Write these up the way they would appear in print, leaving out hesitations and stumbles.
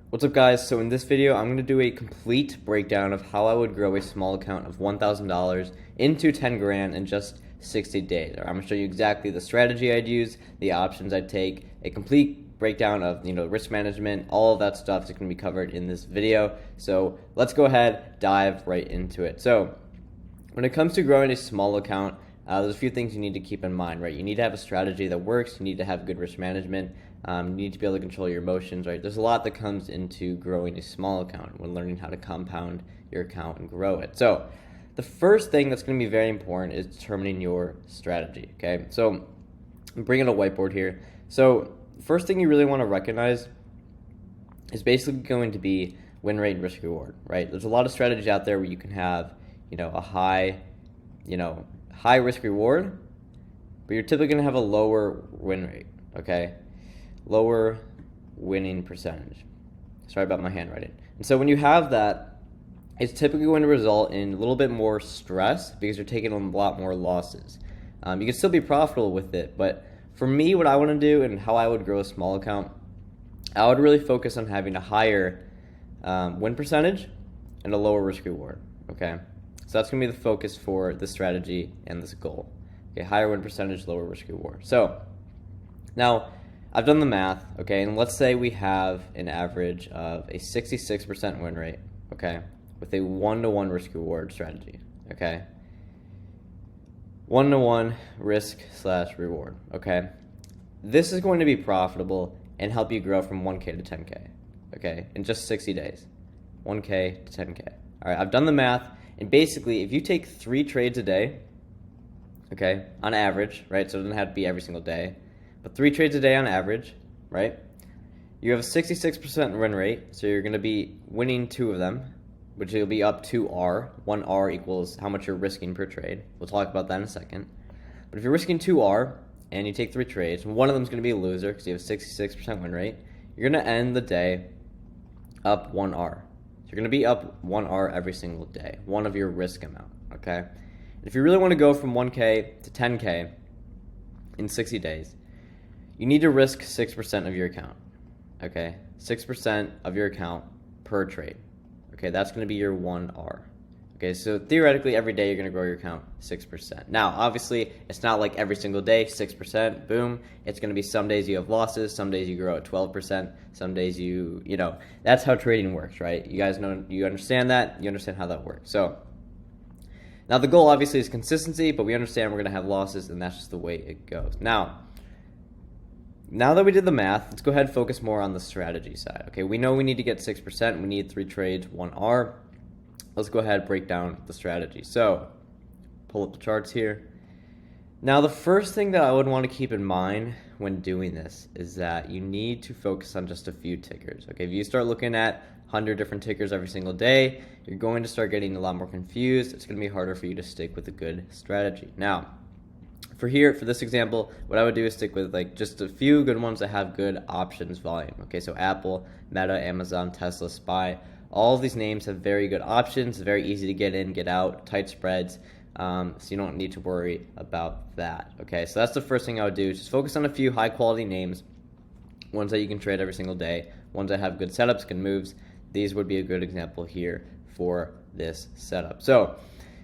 What's up, guys? So in this video I'm going to do a complete breakdown of how I would grow a small account of $1,000 into 10 grand in just 60 days. I'm going to show you exactly the strategy I'd use, the options I'd take, a complete breakdown of risk management. All of that stuff is going to be covered in this video. So let's go ahead, dive right into it. So when it comes to growing a small account, there's a few things you need to keep in mind, right? You need to have a strategy that works. You need to have good risk management. You need to be able to control your emotions, right? There's a lot that comes into growing a small account when learning how to compound your account and grow it. So the first thing that's going to be very important is determining your strategy, okay? So I'm bringing a whiteboard here. So first thing you really want to recognize is basically going to be win rate and risk reward, right? There's a lot of strategies out there where you can have, a high risk reward, but you're typically going to have a lower win rate, okay? Lower winning percentage. Sorry about my handwriting. And so when you have that, it's typically going to result in a little bit more stress because you're taking on a lot more losses. You can still be profitable with it, but for me, what I want to do and how I would grow a small account, I would really focus on having a higher win percentage and a lower risk reward, okay? So that's going to be the focus for this strategy and this goal. Okay, higher win percentage, lower risk reward. So now I've done the math, okay, and let's say we have an average of a 66% win rate, okay, with a 1-to-1 risk reward strategy, okay? 1-to-1 risk/reward, okay? This is going to be profitable and help you grow from 1K to 10K, okay, in just 60 days. 1K to 10K. All right, I've done the math. And basically, if you take 3 trades a day, okay, on average, right, so it doesn't have to be every single day, but 3 trades a day on average, right, you have a 66% win rate, so you're going to be winning 2 of them, which will be up to R. 1 R equals how much you're risking per trade. We'll talk about that in a second. But if you're risking 2 R and you take 3 trades, one of them is going to be a loser because you have a 66% win rate, you're going to end the day up 1 R. So you're going to be up 1 R every single day, one of your risk amount, okay? And if you really want to go from 1K to 10K in 60 days, you need to risk 6% of your account, okay? 6% of your account per trade, okay? That's going to be your 1 R, okay? So theoretically, every day you're going to grow your account 6%. Now, obviously, it's not like every single day, 6%, boom. It's going to be some days you have losses, some days you grow at 12%, some days that's how trading works, right? You guys know, you understand that, you understand how that works. So now the goal obviously is consistency, but we understand we're going to have losses, and that's just the way it goes. Now that we did the math, let's go ahead and focus more on the strategy side. Okay, we know we need to get 6%. We need 3 trades, 1 R. Let's go ahead and break down the strategy. So pull up the charts here. Now the first thing that I would want to keep in mind when doing this is that you need to focus on just a few tickers. Okay, if you start looking at 100 different tickers every single day, you're going to start getting a lot more confused. It's going to be harder for you to stick with a good strategy. Now, for this example, what I would do is stick with just a few good ones that have good options volume. Okay, so Apple, Meta, Amazon, Tesla, SPY. All of these names have very good options, very easy to get in, get out, tight spreads, so you don't need to worry about that. Okay, so that's the first thing I would do, just focus on a few high-quality names, ones that you can trade every single day, ones that have good setups, good moves. These would be a good example here for this setup. So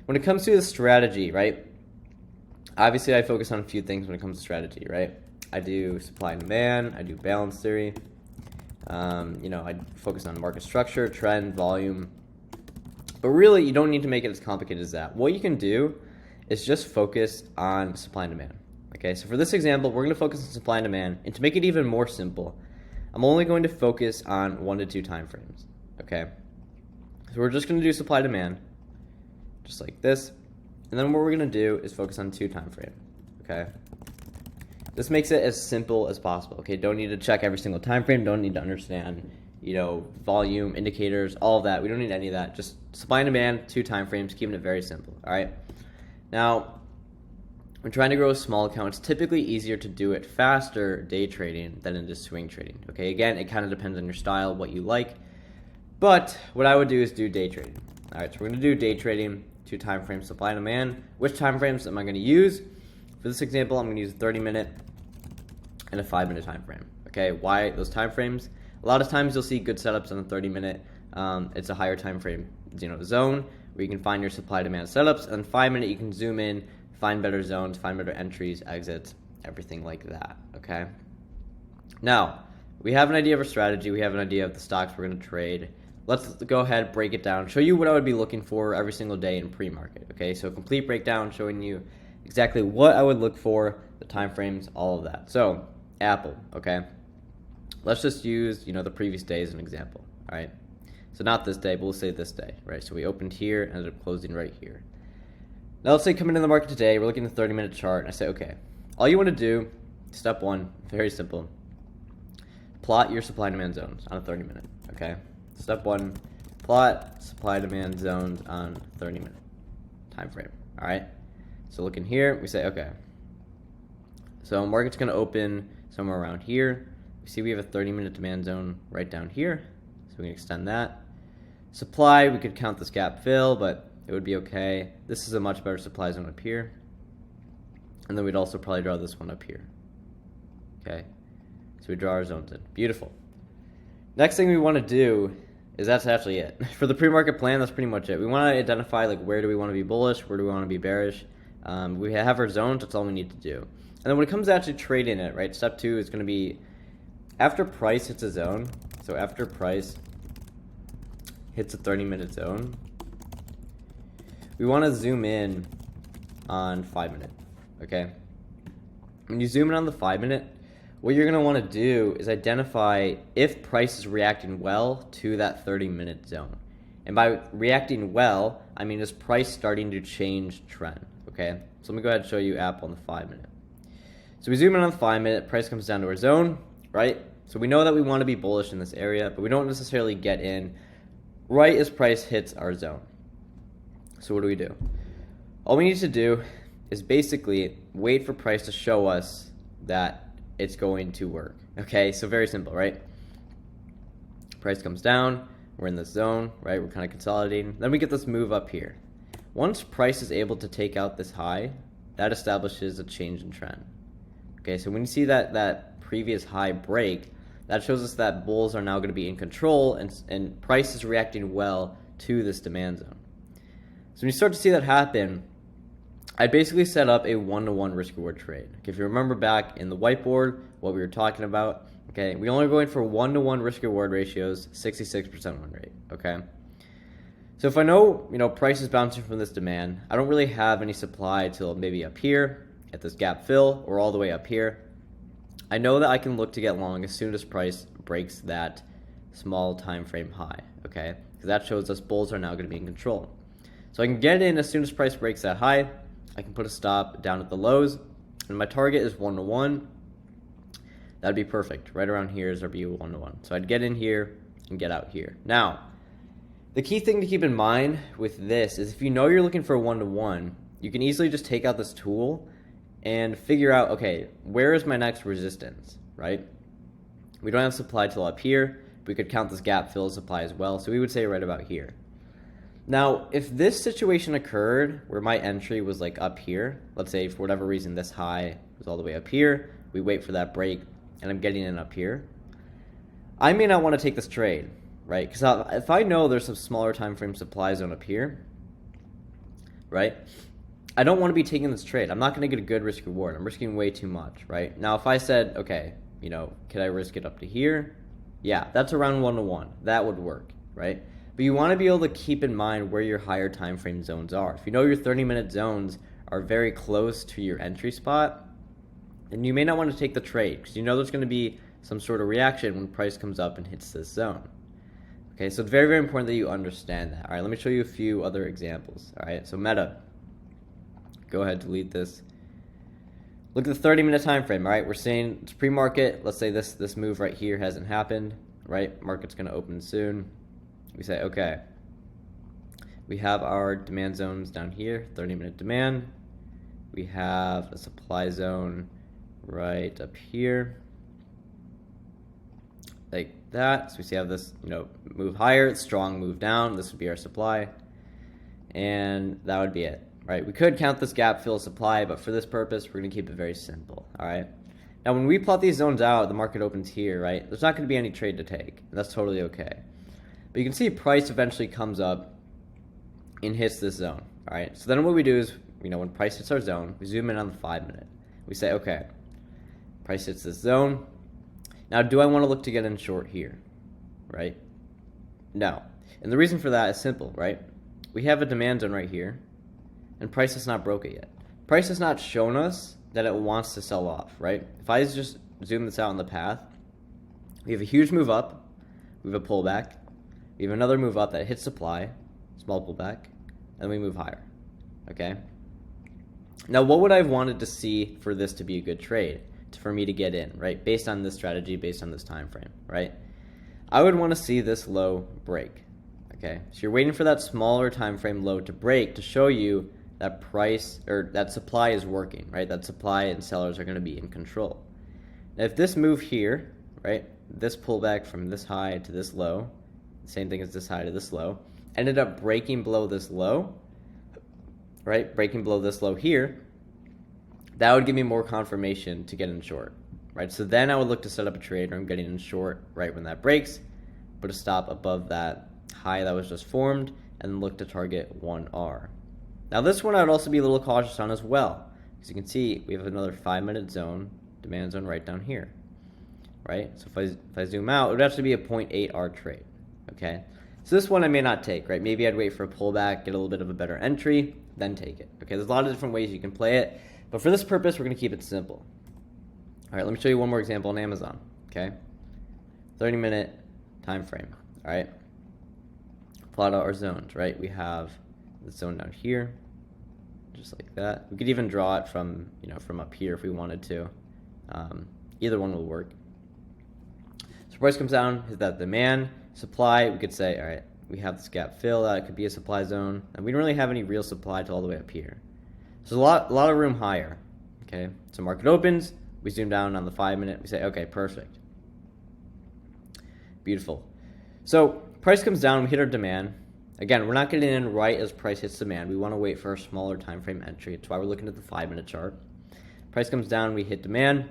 when it comes to the strategy, right, obviously I focus on a few things when it comes to strategy, right? I do supply and demand, I do balance theory, I focus on market structure, trend, volume. But really, you don't need to make it as complicated as that. What you can do is just focus on supply and demand. Okay, so for this example, we're going to focus on supply and demand. And to make it even more simple, I'm only going to focus on 1 to 2 time frames. Okay, so we're just going to do supply and demand, just like this. And then what we're going to do is focus on 2 time frame. Okay. This makes it as simple as possible, okay? Don't need to check every single time frame. Don't need to understand, volume, indicators, all of that. We don't need any of that. Just supply and demand, 2 time frames, keeping it very simple, all right? Now, when trying to grow a small account, it's typically easier to do it faster day trading than it is swing trading, okay? Again, it kind of depends on your style, what you like. But what I would do is do day trading. All right, so we're going to do day trading, 2 time frames, supply and demand. Which time frames am I going to use? For this example, I'm going to use a 30-minute and a 5-minute time frame. Okay, why those time frames? A lot of times you'll see good setups on the 30-minute. It's a higher time frame, zone where you can find your supply-demand setups. And then 5-minute, you can zoom in, find better zones, find better entries, exits, everything like that. Okay. Now we have an idea of our strategy. We have an idea of the stocks we're going to trade. Let's go ahead, break it down, show you what I would be looking for every single day in pre-market. Okay, so complete breakdown showing you exactly what I would look for, the time frames, all of that. So Apple, okay, let's just use the previous day as an example. All right, so not this day, but we'll say this day, right? So we opened here, ended up closing right here. Now let's say coming into the market today, we're looking at the 30-minute chart, and I say, okay, all you want to do, step one, very simple, plot your supply and demand zones on a 30-minute. Okay. Step one, plot supply-demand zones on 30-minute time frame. All right. So looking here, we say, okay. So market's going to open somewhere around here. We see we have a 30-minute demand zone right down here, so we can extend that. Supply, we could count this gap fill, but it would be okay. This is a much better supply zone up here, and then we'd also probably draw this one up here. Okay. So we draw our zones in. Beautiful. Next thing we want to do is that's actually it. For the pre-market plan, that's pretty much it. We want to identify where do we want to be bullish, where do we want to be bearish. We have our zones, that's all we need to do. And then when it comes to actually trading it, right, step two is going to be after price hits a zone. So after price hits a 30-minute zone, we want to zoom in on 5-minute, okay? When you zoom in on the 5-minute, what you're going to want to do is identify if price is reacting well to that 30-minute zone. And by reacting well, I mean is price starting to change trend, okay? So let me go ahead and show you Apple on the 5-minute. So we zoom in on the 5-minute, price comes down to our zone, right? So we know that we want to be bullish in this area, but we don't necessarily get in right as price hits our zone. So what do? All we need to do is basically wait for price to show us that it's going to work. Okay, so very simple, right? Price comes down, we're in this zone, right? We're kind of consolidating. Then we get this move up here. Once price is able to take out this high, that establishes a change in trend. Okay, so when you see that previous high break, that shows us that bulls are now going to be in control and price is reacting well to this demand zone. So when you start to see that happen, I basically set up a 1-to-1 risk-reward trade. Okay, if you remember back in the whiteboard, what we were talking about, okay, we only going for 1-to-1 risk-reward ratios, 66% win rate, okay? So if I know, price is bouncing from this demand, I don't really have any supply till maybe up here at this gap fill or all the way up here. I know that I can look to get long as soon as price breaks that small time frame high, okay? Because that shows us bulls are now going to be in control. So I can get in as soon as price breaks that high. I can put a stop down at the lows, and my target is 1-to-1. That'd be perfect. Right around here is our view 1-to-1. So I'd get in here and get out here. Now, the key thing to keep in mind with this is if you know you're looking for a 1-to-1, you can easily just take out this tool and figure out, okay, where is my next resistance, right? We don't have supply till up here. We could count this gap fill supply as well, so we would say right about here. Now, if this situation occurred where my entry was up here, let's say for whatever reason this high was all the way up here, we wait for that break, and I'm getting in up here, I may not want to take this trade, right? Because if I know there's some smaller time frame supply zone up here, right, I don't want to be taking this trade. I'm not going to get a good risk reward. I'm risking way too much, right? Now, if I said, okay, could I risk it up to here? Yeah, that's around 1-to-1. That would work, right? But you want to be able to keep in mind where your higher time frame zones are. If you know your 30-minute zones are very close to your entry spot, then you may not want to take the trade because there's going to be some sort of reaction when price comes up and hits this zone. Okay, so it's very, very important that you understand that. All right, let me show you a few other examples. All right, so Meta. Go ahead, delete this. Look at the 30-minute time frame. All right, we're saying it's pre-market. Let's say this move right here hasn't happened. Right, market's going to open soon. We say, okay, we have our demand zones down here, 30-minute demand. We have a supply zone right up here, like that. So we see how this, move higher, strong move down. This would be our supply, and that would be it, right? We could count this gap fill supply, but for this purpose, we're going to keep it very simple, all right? Now, when we plot these zones out, the market opens here, right? There's not going to be any trade to take. That's totally okay. But you can see price eventually comes up and hits this zone, all right? So then what we do is, when price hits our zone, we zoom in on the 5 minute. We say, okay, price hits this zone. Now, do I want to look to get in short here, right? No. And the reason for that is simple, right? We have a demand zone right here, and price has not broke it yet. Price has not shown us that it wants to sell off, right? If I just zoom this out on the path, we have a huge move up, we have a pullback, we have another move up that hits supply, small pullback, and we move higher, okay? Now, what would I have wanted to see for this to be a good trade, for me to get in, right? Based on this strategy, based on this time frame, right? I would want to see this low break, okay? So you're waiting for that smaller time frame low to break to show you that price or that supply is working, right? That supply and sellers are going to be in control. Now, if this move here, right, this pullback from this high to this low, same thing as this high to this low, ended up breaking below this low, right? Breaking below this low here, that would give me more confirmation to get in short, right? So then I would look to set up a trade where I'm getting in short right when that breaks, put a stop above that high that was just formed, and look to target 1R. Now this one I would also be a little cautious on as well. As you can see, we have another 5 minute zone, demand zone right down here, right? So if I zoom out, it would actually be a 0.8R trade, okay? So this one I may not take, right? Maybe I'd wait for a pullback, get a little bit of a better entry, then take it, okay? There's a lot of different ways you can play it, but for this purpose, we're gonna keep it simple. All right, let me show you one more example on Amazon, okay? 30-minute time frame, all right? Plot out our zones, right? We have the zone down here, just like that. We could even draw it from, from up here if we wanted to. Either one will work. So price comes down, hit that demand, supply, we could say, all right, we have this gap fill, that could be a supply zone, and we don't really have any real supply to all the way up here. So there's a lot of room higher, okay? So market opens, we zoom down on the 5 minute, we say, okay, perfect. Beautiful. So price comes down, we hit our demand. Again, we're not getting in right as price hits demand. We want to wait for a smaller time frame entry. That's why we're looking at the 5 minute chart. Price comes down, we hit demand.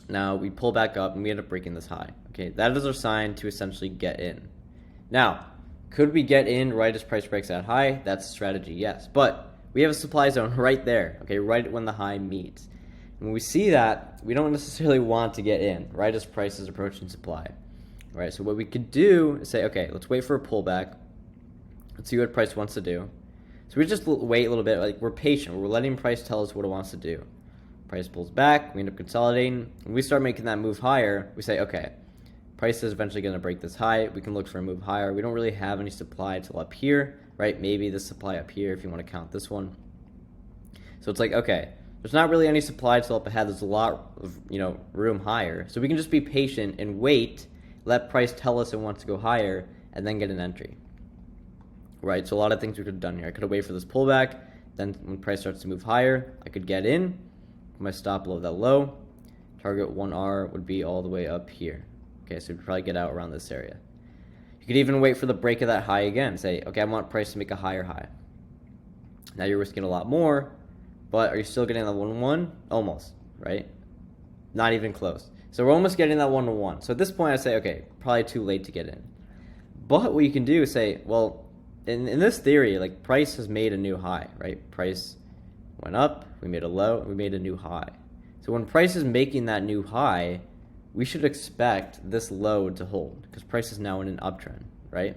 Now we pull back up and we end up breaking this high. Okay, that is our sign to essentially get in. Now, could we get in right as price breaks that high? That's a strategy, yes. But we have a supply zone right there, okay, right when the high meets. And when we see that, we don't necessarily want to get in right as price is approaching supply. All right, so what we could do is say, okay, let's wait for a pullback. Let's see what price wants to do. So we just wait a little bit, like we're patient. We're letting price tell us what it wants to do. Price pulls back, we end up consolidating. When we start making that move higher, we say, okay, price is eventually going to break this high. We can look for a move higher. We don't really have any supply till up here, right? Maybe this supply up here if you want to count this one. So it's like, okay, there's not really any supply till up ahead. There's a lot of, room higher. So we can just be patient and wait, let price tell us it wants to go higher, and then get an entry. Right, so a lot of things we could have done here. I could have waited for this pullback, then when price starts to move higher, I could get in, put my stop below that low, target 1R would be all the way up here. Okay, so we'd probably get out around this area. You could even wait for the break of that high again, say, okay, I want price to make a higher high. Now you're risking a lot more, but are you still getting that 1-1? Almost, right? Not even close. So we're almost getting that 1-1. So at this point I say, okay, probably too late to get in. But what you can do is say, well, in this theory, like price has made a new high, right? Price went up, we made a low, we made a new high. So when price is making that new high, we should expect this low to hold because price is now in an uptrend, right?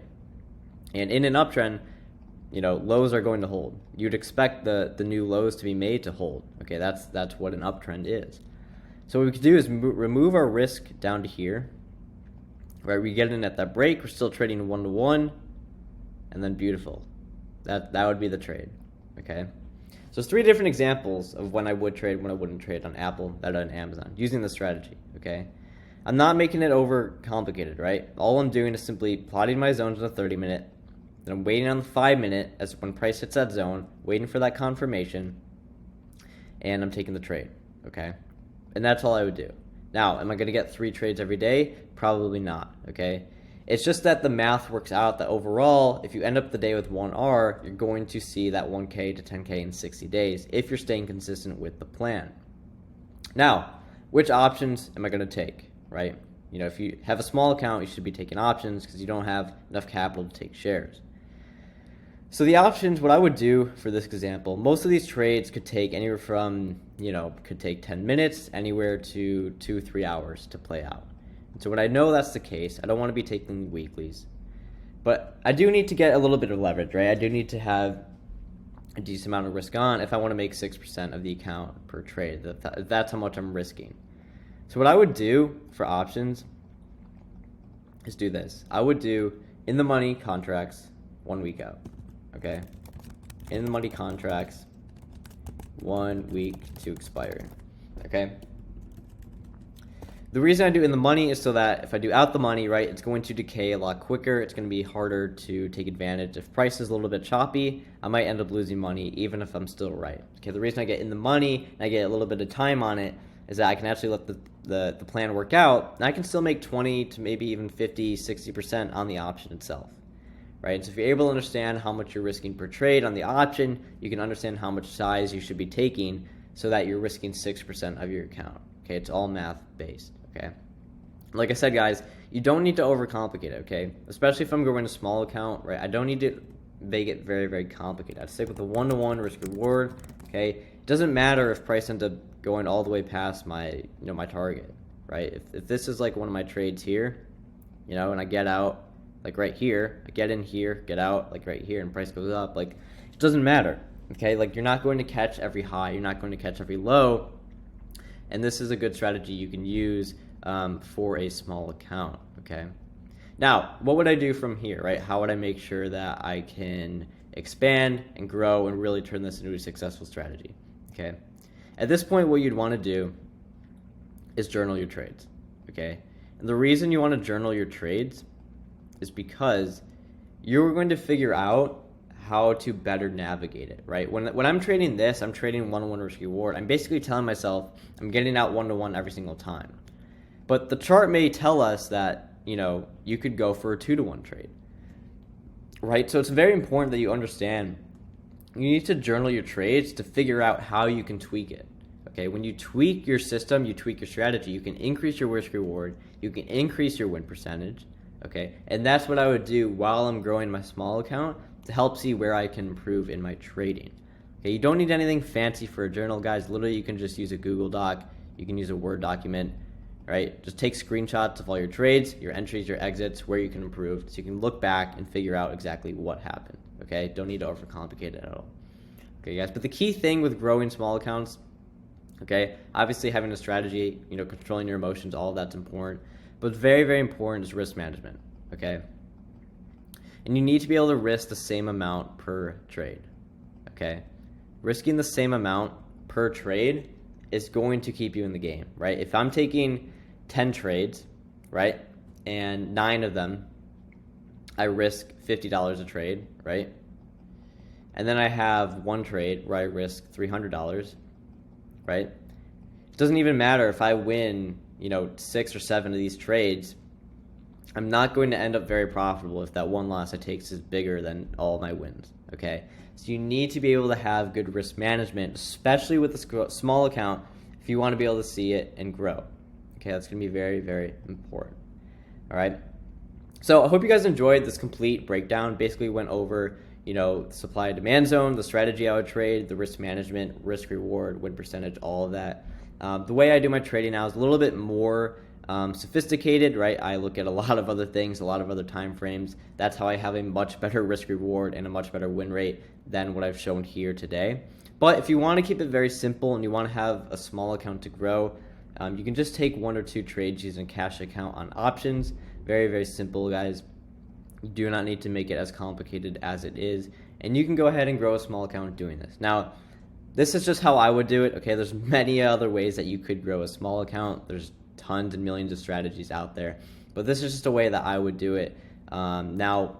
And in an uptrend, lows are going to hold. You'd expect the new lows to be made to hold. Okay, that's what an uptrend is. So what we could do is remove our risk down to here, right? We get in at that break, we're still trading 1-to-1. And then beautiful. That would be the trade, okay? So it's 3 different examples of when I would trade, when I wouldn't trade on Apple, that on Amazon, using this strategy, okay? I'm not making it over complicated, right? All I'm doing is simply plotting my zones in the 30 minute, then I'm waiting on the 5 minute as when price hits that zone, waiting for that confirmation, and I'm taking the trade, okay? And that's all I would do. Now, am I gonna get 3 trades every day? Probably not, okay? It's just that the math works out that overall, if you end up the day with 1R, you're going to see that 1K to 10K in 60 days if you're staying consistent with the plan. Now, which options am I going to take, right? You know, if you have a small account, you should be taking options because you don't have enough capital to take shares. So the options, what I would do for this example, most of these trades could take anywhere from, could take 10 minutes, anywhere to 2-3 hours to play out. And so when I know that's the case, I don't want to be taking weeklies. But I do need to get a little bit of leverage, right? I do need to have a decent amount of risk on if I want to make 6% of the account per trade. That's how much I'm risking. So what I would do for options is do this. I would do in the money contracts 1 week out. Okay, in the money contracts, 1 week to expire. Okay. The reason I do in the money is so that if I do out the money, right, it's going to decay a lot quicker. It's going to be harder to take advantage. If price is a little bit choppy, I might end up losing money even if I'm still right. Okay, the reason I get in the money and I get a little bit of time on it is that I can actually let the plan work out, and I can still make 20 to maybe even 50, 60% on the option itself. Right? So if you're able to understand how much you're risking per trade on the option, you can understand how much size you should be taking so that you're risking 6% of your account. Okay, it's all math based. Okay, like I said, guys, you don't need to overcomplicate it. Okay, especially if I'm growing a small account, right? I don't need to make it very, very complicated. I'd stick with the 1-to-1 risk reward. Okay, it doesn't matter if price ends up going all the way past my my target, right? If this is like one of my trades here, and I get out like right here, I get in here, get out like right here, and price goes up, like it doesn't matter. Okay, like you're not going to catch every high, you're not going to catch every low, and this is a good strategy you can use for a small account. Okay, now what would I do from here, right? How would I make sure that I can expand and grow and really turn this into a successful strategy? Okay, at this point, what you'd want to do is journal your trades. Okay, and the reason you want to journal your trades is because you're going to figure out how to better navigate it, right? When I'm trading this, I'm trading 1-to-1 risk reward. I'm basically telling myself I'm getting out 1-to-1 every single time. But the chart may tell us that, you could go for a 2-to-1 trade, right? So it's very important that you understand you need to journal your trades to figure out how you can tweak it. Okay, when you tweak your system, you tweak your strategy, you can increase your risk reward, you can increase your win percentage. Okay, and that's what I would do while I'm growing my small account to help see where I can improve in my trading. Okay, you don't need anything fancy for a journal, guys. Literally, you can just use a Google Doc, you can use a Word document, right? Just take screenshots of all your trades, your entries, your exits, where you can improve, so you can look back and figure out exactly what happened. Okay, don't need to overcomplicate it at all. Okay, guys, but the key thing with growing small accounts, okay, obviously having a strategy, controlling your emotions, all of that's important. But very, very important is risk management, okay? And you need to be able to risk the same amount per trade, okay? Risking the same amount per trade is going to keep you in the game, right? If I'm taking 10 trades, right, and 9 of them, I risk $50 a trade, right? And then I have one trade where I risk $300, right? It doesn't even matter if I win 6 or 7 of these trades. I'm not going to end up very profitable if that one loss I take is bigger than all my wins. Okay, so you need to be able to have good risk management, especially with a small account, if you want to be able to see it and grow. Okay, that's going to be very, very important. All right, so I hope you guys enjoyed this complete breakdown. Basically went over the supply and demand zone, the strategy I would trade, the risk management, risk reward, win percentage, all of that. The way I do my trading now is a little bit more sophisticated, right? I look at a lot of other things, a lot of other time frames. That's how I have a much better risk reward and a much better win rate than what I've shown here today. But if you want to keep it very simple and you want to have a small account to grow, you can just take 1 or 2 trades using a cash account on options. Very, very simple, guys. You do not need to make it as complicated as it is. And you can go ahead and grow a small account doing this. Now, this is just how I would do it. Okay, there's many other ways that you could grow a small account. There's tons and millions of strategies out there. But this is just a way that I would do it. Now,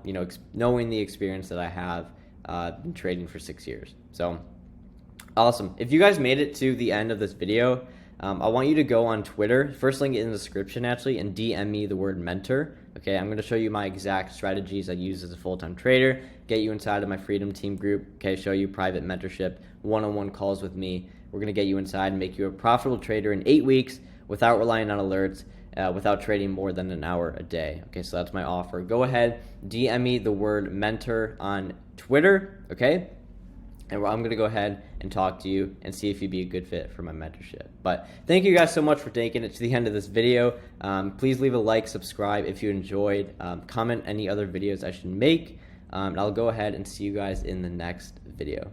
knowing the experience that I have been trading for 6 years. So, awesome. If you guys made it to the end of this video, I want you to go on Twitter, first link in the description actually, and DM me the word mentor. Okay, I'm going to show you my exact strategies I use as a full-time trader, get you inside of my Freedom Team group, okay, show you private mentorship, one-on-one calls with me. We're going to get you inside and make you a profitable trader in 8 weeks without relying on alerts, without trading more than an hour a day. Okay, so that's my offer. Go ahead, DM me the word mentor on Twitter, okay? And I'm going to go ahead and talk to you and see if you'd be a good fit for my mentorship. But thank you guys so much for taking it to the end of this video. Please leave a like, subscribe if you enjoyed. Comment any other videos I should make. And I'll go ahead and see you guys in the next video.